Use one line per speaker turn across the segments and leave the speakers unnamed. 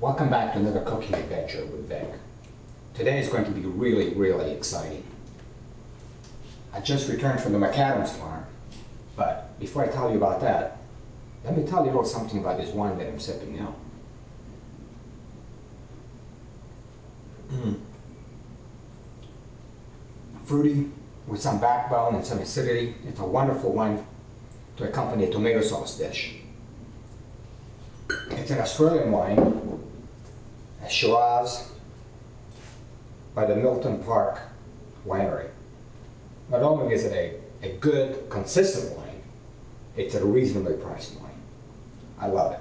Welcome back to another cooking adventure with Vic. Today is going to be really, really exciting. I just returned from the McAdams farm, but before I tell you about that, let me tell you a little something about this wine that I'm sipping now. Fruity, with some backbone and some acidity. It's a wonderful wine to accompany a tomato sauce dish. It's an Australian wine, a Shiraz, by the Milton Park Winery. Not only is it a good, consistent wine, it's a reasonably priced wine. I love it.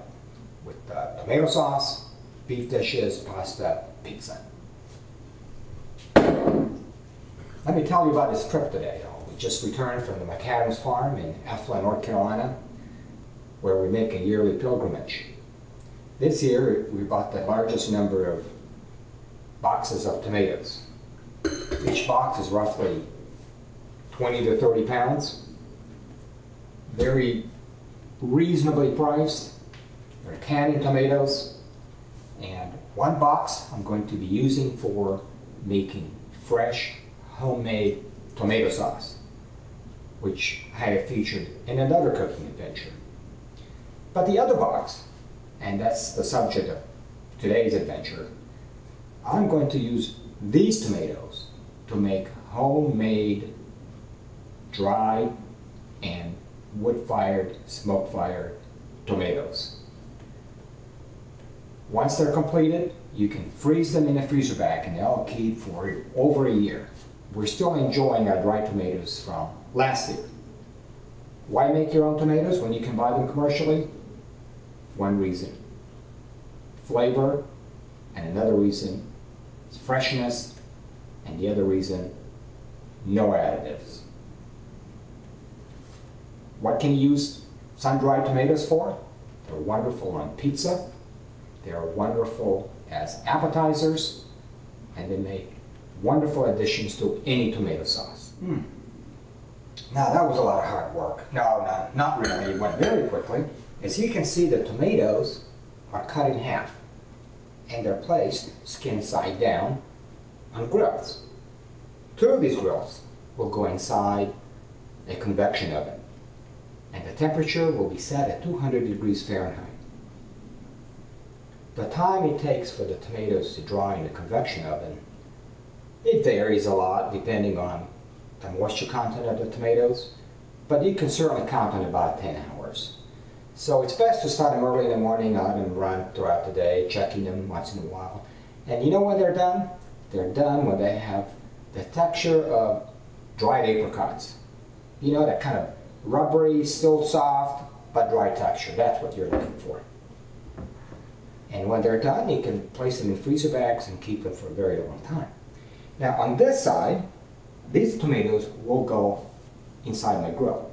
With tomato sauce, beef dishes, pasta, pizza. Let me tell you about this trip today. We just returned from the McAdams farm in Eflin, North Carolina, where we make a yearly pilgrimage. This year, we bought the largest number of boxes of tomatoes. Each box is roughly 20 to 30 pounds. Very reasonably priced. They're canning tomatoes. And one box I'm going to be using for making fresh, homemade tomato sauce, which I have featured in another cooking adventure. But the other box, and that's the subject of today's adventure, I'm going to use these tomatoes to make homemade, dry, and wood-fired, smoke-fired tomatoes. Once they're completed, you can freeze them in a freezer bag and they'll keep for over a year. We're still enjoying our dry tomatoes from last year. Why make your own tomatoes when you can buy them commercially? One reason, flavor, and another reason is freshness, and the other reason, no additives. What can you use sun-dried tomatoes for? They're wonderful on pizza, they're wonderful as appetizers, and they make wonderful additions to any tomato sauce. Now that was a lot of hard work. No, not really. It went very quickly. As you can see, the tomatoes are cut in half and they're placed skin side down on grills. Two of these grills will go inside a convection oven and the temperature will be set at 200 degrees Fahrenheit. The time it takes for the tomatoes to dry in the convection oven, it varies a lot depending on the moisture content of the tomatoes, but you can certainly count on about 10 hours. So it's best to start them early in the morning, let them run throughout the day, checking them once in a while. And you know when they're done? They're done when they have the texture of dried apricots. You know, that kind of rubbery, still soft, but dry texture. That's what you're looking for. And when they're done, you can place them in freezer bags and keep them for a very long time. Now on this side, these tomatoes will go inside my grill.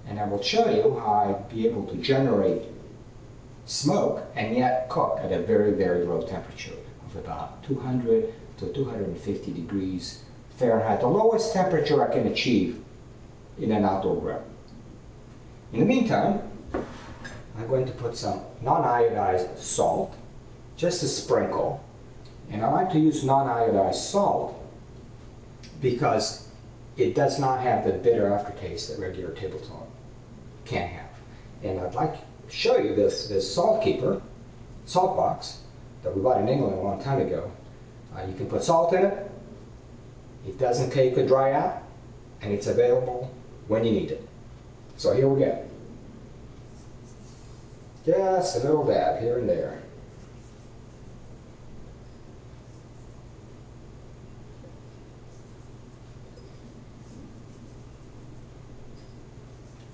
And I will show you how I'd be able to generate smoke and yet cook at a very, very low temperature of about 200 to 250 degrees Fahrenheit, the lowest temperature I can achieve in an outdoor grill. In the meantime, I'm going to put some non-iodized salt, just a sprinkle. And I like to use non-iodized salt because it does not have the bitter aftertaste that regular table salt can have. And I'd like to show you this salt keeper, salt box, that we bought in England a long time ago. You can put salt in it, it doesn't take the dry out, and it's available when you need it. So here we go. Just a little dab here and there.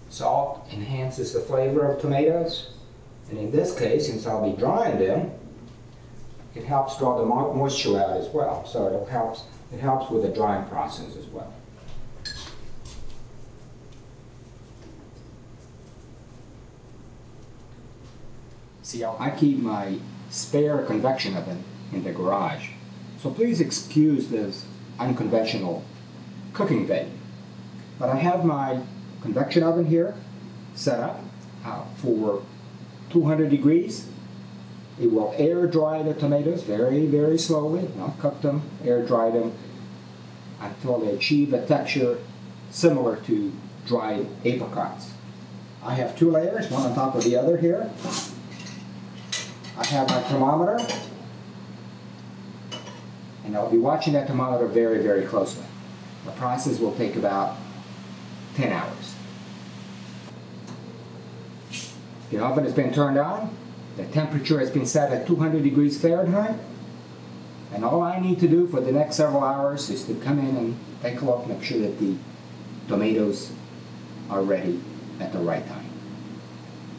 Salt enhances the flavor of tomatoes, and in this case, since I'll be drying them, it helps draw the moisture out as well. So it helps with the drying process as well. See, I keep my spare convection oven in the garage, so please excuse this unconventional cooking venue. But I have my convection oven here set up for 200 degrees It will air dry the tomatoes very, very slowly. Not cook them, air dry them until they achieve a texture similar to dried apricots. I have 2 layers, one on top of the other here. I have my thermometer, and I'll be watching that thermometer very, very closely. The process will take about 10 hours. The oven has been turned on. The temperature has been set at 200 degrees Fahrenheit. And all I need to do for the next several hours is to come in and take a look, make sure that the tomatoes are ready at the right time.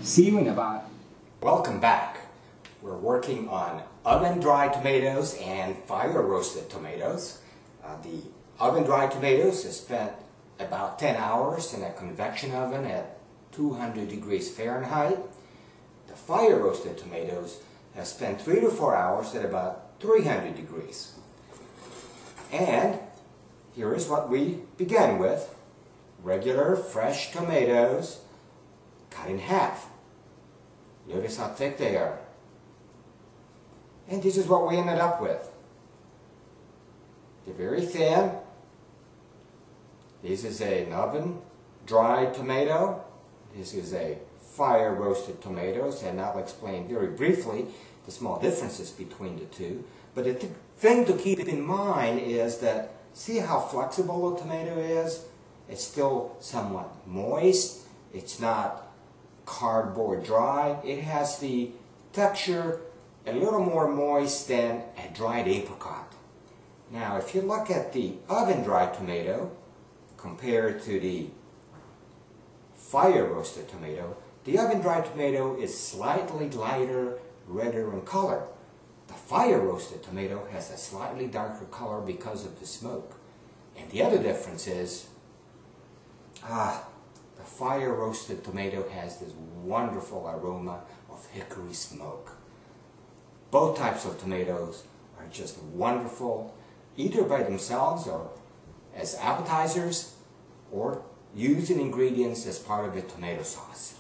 See you in about... Welcome back. We're working on oven-dried tomatoes and fire-roasted tomatoes. The oven-dried tomatoes is spent about 10 hours in a convection oven at 200 degrees Fahrenheit. The fire-roasted tomatoes have spent 3 to 4 hours at about 300 degrees. And here is what we began with. Regular fresh tomatoes cut in half. Notice how thick they are. And this is what we ended up with. They're very thin. This is an oven-dried tomato. This is a fire-roasted tomatoes, and I'll explain very briefly the small differences between the two. But the thing to keep in mind is that, see how flexible a tomato is? It's still somewhat moist. It's not cardboard dry. It has the texture a little more moist than a dried apricot. Now, if you look at the oven-dried tomato compared to the fire-roasted tomato, the oven-dried tomato is slightly lighter, redder in color. The fire-roasted tomato has a slightly darker color because of the smoke. And the other difference is, the fire-roasted tomato has this wonderful aroma of hickory smoke. Both types of tomatoes are just wonderful, either by themselves or as appetizers, or used in ingredients as part of a tomato sauce.